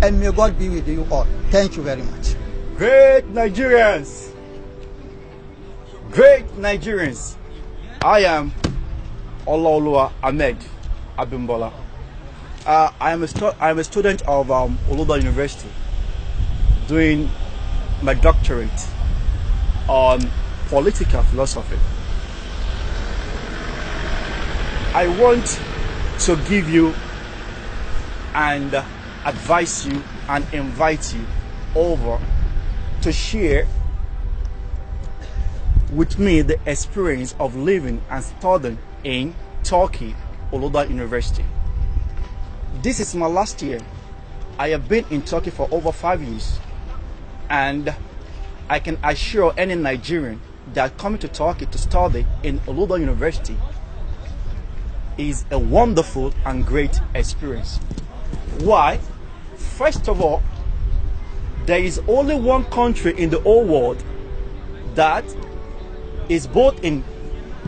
and may God be with you all. Thank you very much. Great Nigerians! Great Nigerians! I am Olaoluwa Ahmed Abimbola. I am a student of Oluda University doing my doctorate on political philosophy. I want to give you and advise you and invite you over to share with me the experience of living and studying in Turkey, Oluda University. This is my last year. I have been in Turkey for over 5 years, and I can assure any Nigerian that coming to Turkey to study in Oluda University is a wonderful and great experience. Why? First of all, there is only one country in the whole world that is both in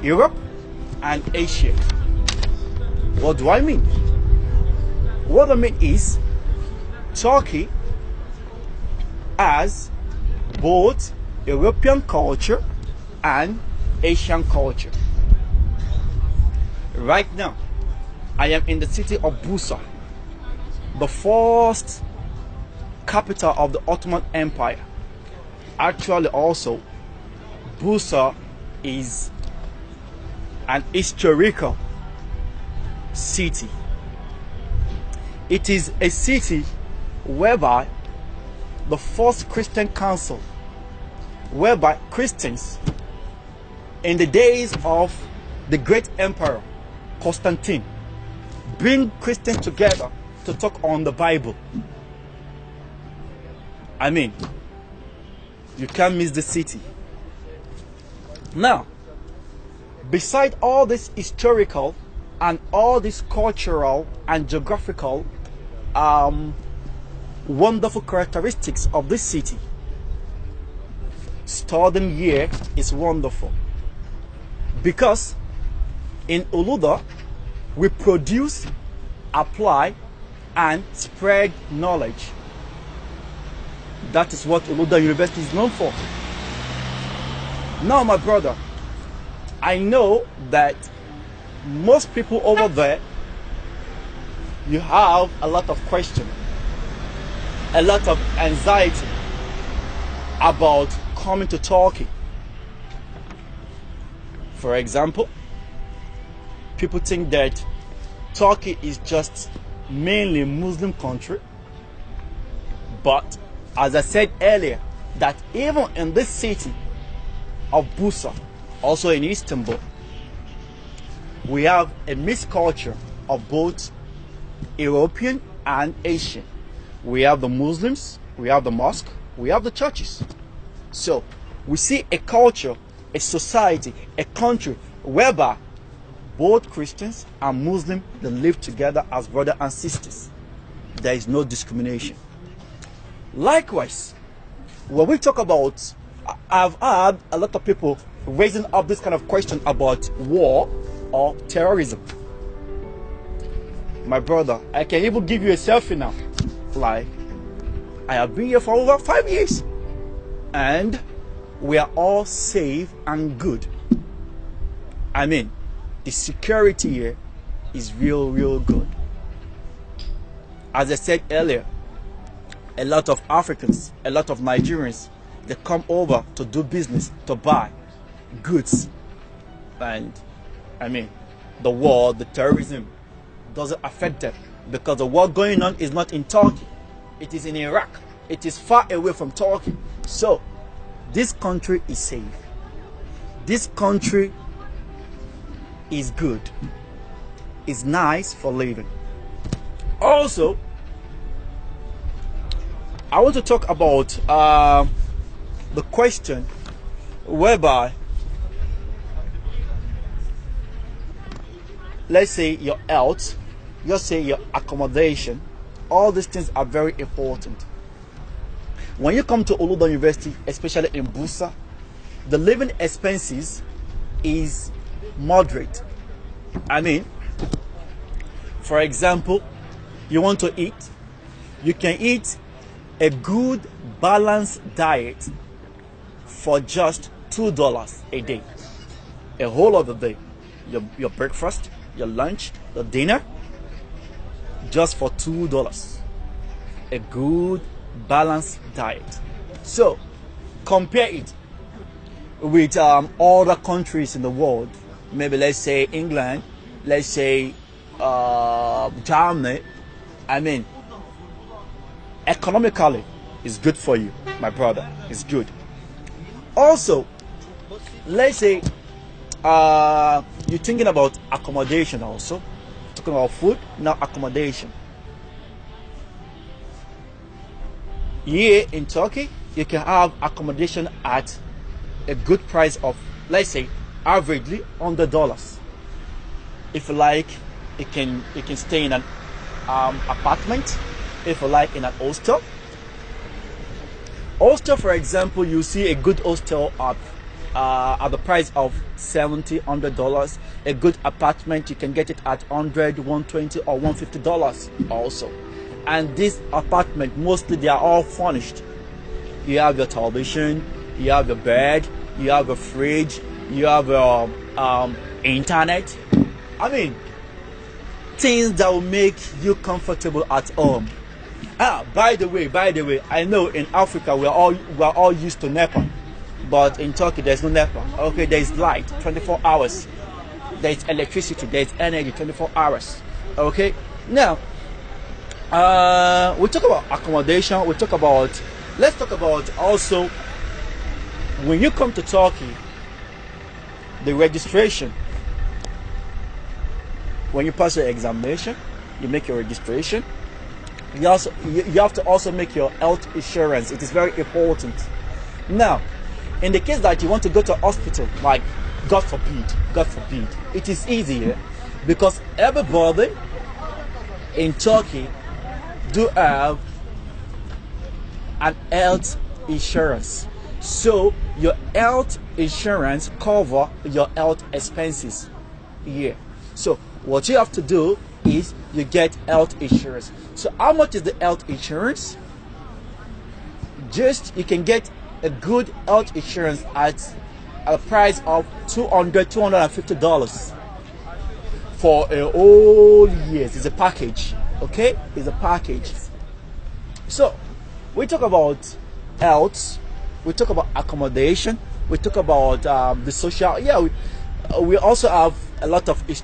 Europe and Asia. What do I mean? What I mean is Turkey has both European culture and Asian culture. Right now, I am in the city of Bursa, the first capital of the Ottoman Empire. Actually, also, Bursa is an historical city. It is a city whereby the first Christian council, whereby Christians in the days of the great emperor Constantine bring Christians together to talk on the Bible. I mean, you can't miss the city. Now, beside all this historical and all this cultural and geographical wonderful characteristics of this city, studying here is wonderful, because in Oluda we produce, apply, and spread knowledge. That is what Oluda University is known for. Now, my brother, I know that most people over there, you have a lot of questions, a lot of anxiety about coming to Turkey. For example, people think that Turkey is just mainly a Muslim country, but as I said earlier, that even in this city of Bursa, also in Istanbul, we have a mixed culture of both European and Asian. We have the Muslims, we have the mosque, we have the churches. So we see a culture, a society, a country whereby both Christians and Muslims, they live together as brothers and sisters. There is no discrimination. Likewise, when we talk about, I've had a lot of people raising up this kind of question about war or terrorism. My brother, I can even give you a selfie now. Like, I have been here for over 5 years, and we are all safe and good. I mean, the security here is real good. As I said earlier, a lot of Africans, a lot of Nigerians, they come over to do business, to buy goods. And I mean, the war, the terrorism doesn't affect them, because the war going on is not in Turkey, it is in Iraq. It is far away from Turkey. So this country is safe. This country is good. It's nice for living. Also, I want to talk about the question whereby, let's say your health, let's say your accommodation, all these things are very important. When you come to Oluda University, especially in Bursa, the living expenses is moderate. I mean, for example, you want to eat, You can eat a good balanced diet for just $2 a day. A whole of the day. Your breakfast, your lunch, your dinner, just for $2. A good balanced diet. So compare it with other countries in the world. Maybe let's say England, let's say Germany. I mean, economically, it's good for you, my brother. It's good. Also, let's say you're thinking about accommodation also. Talking about food, now accommodation. Here in Turkey, you can have accommodation at a good price of, let's say, averagely $100. If you like, you can stay in an apartment. If you like, in an hostel. Hostel, for example, you see a good hostel at the price of $70, $100. A good apartment, you can get it at $100, $120, or $150 also. And this apartment, mostly they are all furnished. You have your television, you have your bed, you have a fridge, you have your internet. I mean, things that will make you comfortable at home. By the way, I know in Africa we are all used to NEPA, but in Turkey there's no NEPA. Okay, there's light 24 hours. There's electricity, there's energy 24 hours. Okay, now we talk about accommodation. Let's talk about also when you come to Turkey, the registration. When you pass your examination, you make your registration. You have to also make your health insurance. It is very important. Now, in the case that you want to go to hospital, like God forbid, it is easier because everybody in Turkey do have an health insurance. So your health insurance cover your health expenses here. So what you have to do is you get health insurance. So how much is the health insurance? Just you can get a good health insurance at a price of $250 for a whole year. It's a package. Okay, it's a package. So we talk about health, we talk about accommodation, we talk about the social. Yeah, we also have a lot of the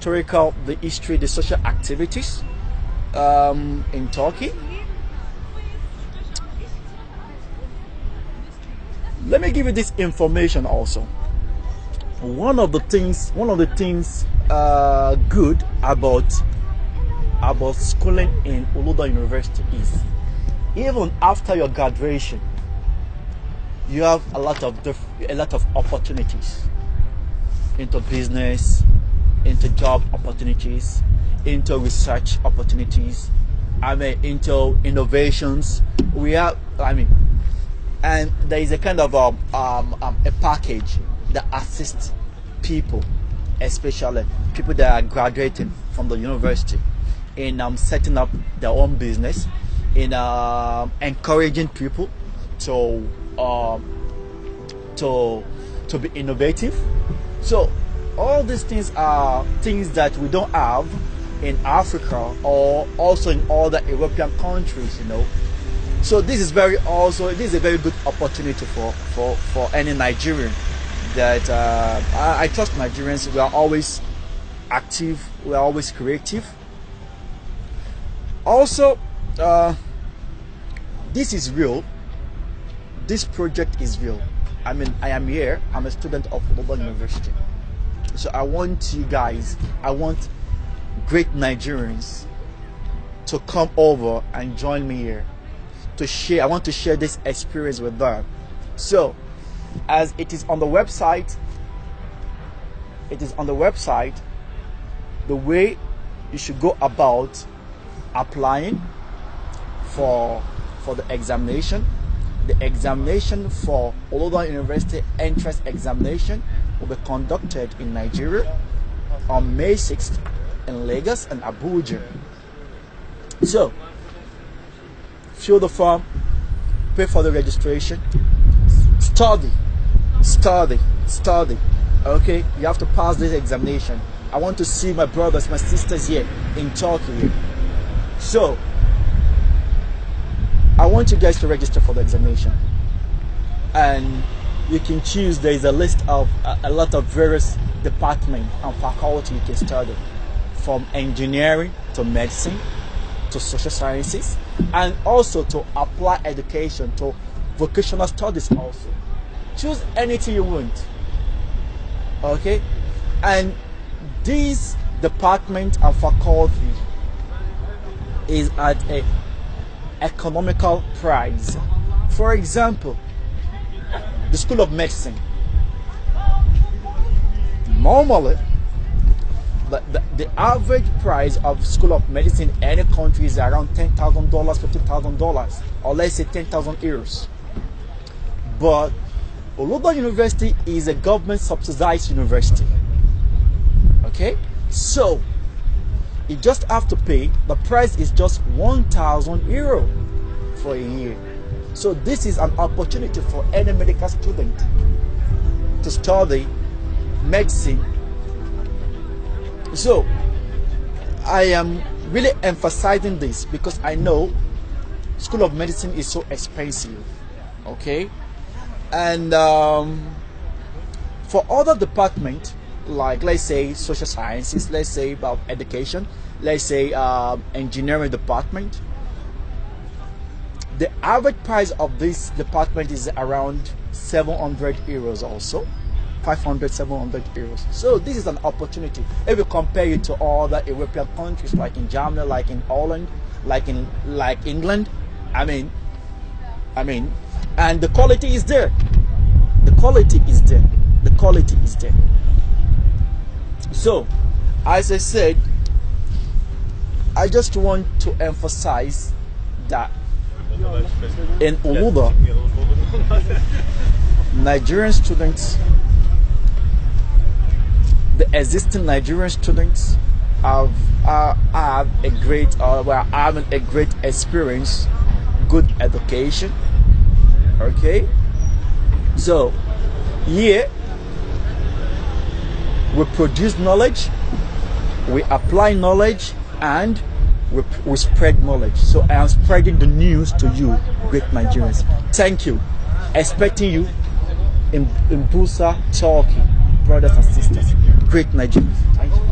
social activities in Turkey. Let me give you this information also. One of the things good about schooling in Uluda University is even after your graduation, you have a lot of opportunities into business, into job opportunities, into research opportunities, into innovations. And there is a kind of a package that assists people, especially people that are graduating from the university, in setting up their own business, in encouraging people to be innovative. So all these things are things that we don't have in Africa or also in other European countries, So this is a very good opportunity for any Nigerian. That I trust Nigerians. We are always active. We are always creative. Also, this is real. This project is real. I am here. I'm a student of Global University. So I want great Nigerians to come over and join me here to share. I want to share this experience with them. So, as it is on the website, the way you should go about applying for the examination. The examination for Olodo University entrance examination will be conducted in Nigeria on May 6th in Lagos and Abuja. So fill the form, pay for the registration, study. Okay, you have to pass this examination. I want to see my brothers, my sisters here in Turkey. So I want you guys to register for the examination, and you can choose. There is a list of a lot of various departments and faculty you can study, from engineering to medicine to social sciences, and also to apply education, to vocational studies also. Choose anything you want. Okay, and this department and faculty is at a economical price. For example, the School of Medicine, normally the average price of School of Medicine in any country is around $10,000, $50,000, or let's say 10,000 euros. But Oluba University is a government subsidized university. Okay, so you just have to pay. The price is just 1,000 euro for a year. So this is an opportunity for any medical student to study medicine. So I am really emphasizing this because I know School of Medicine is so expensive. Okay, and for other departments, like let's say social sciences, let's say about education, let's say engineering department, the average price of this department is around 700 euros also, 500, 700 euros. So this is an opportunity. If you compare it to other European countries, like in Germany, like in Holland, like England, I mean, and the quality is there. The quality is there. The quality is there. So, as I said, I just want to emphasize that in Oluba, Nigerian students, the existing Nigerian students have a great, having a great experience, good education. Okay, so here we produce knowledge, we apply knowledge, and we spread knowledge. So I am spreading the news to you, great Nigerians. Thank you. Expecting you in Bursa, Turkey, brothers and sisters, great Nigerians. Thank you.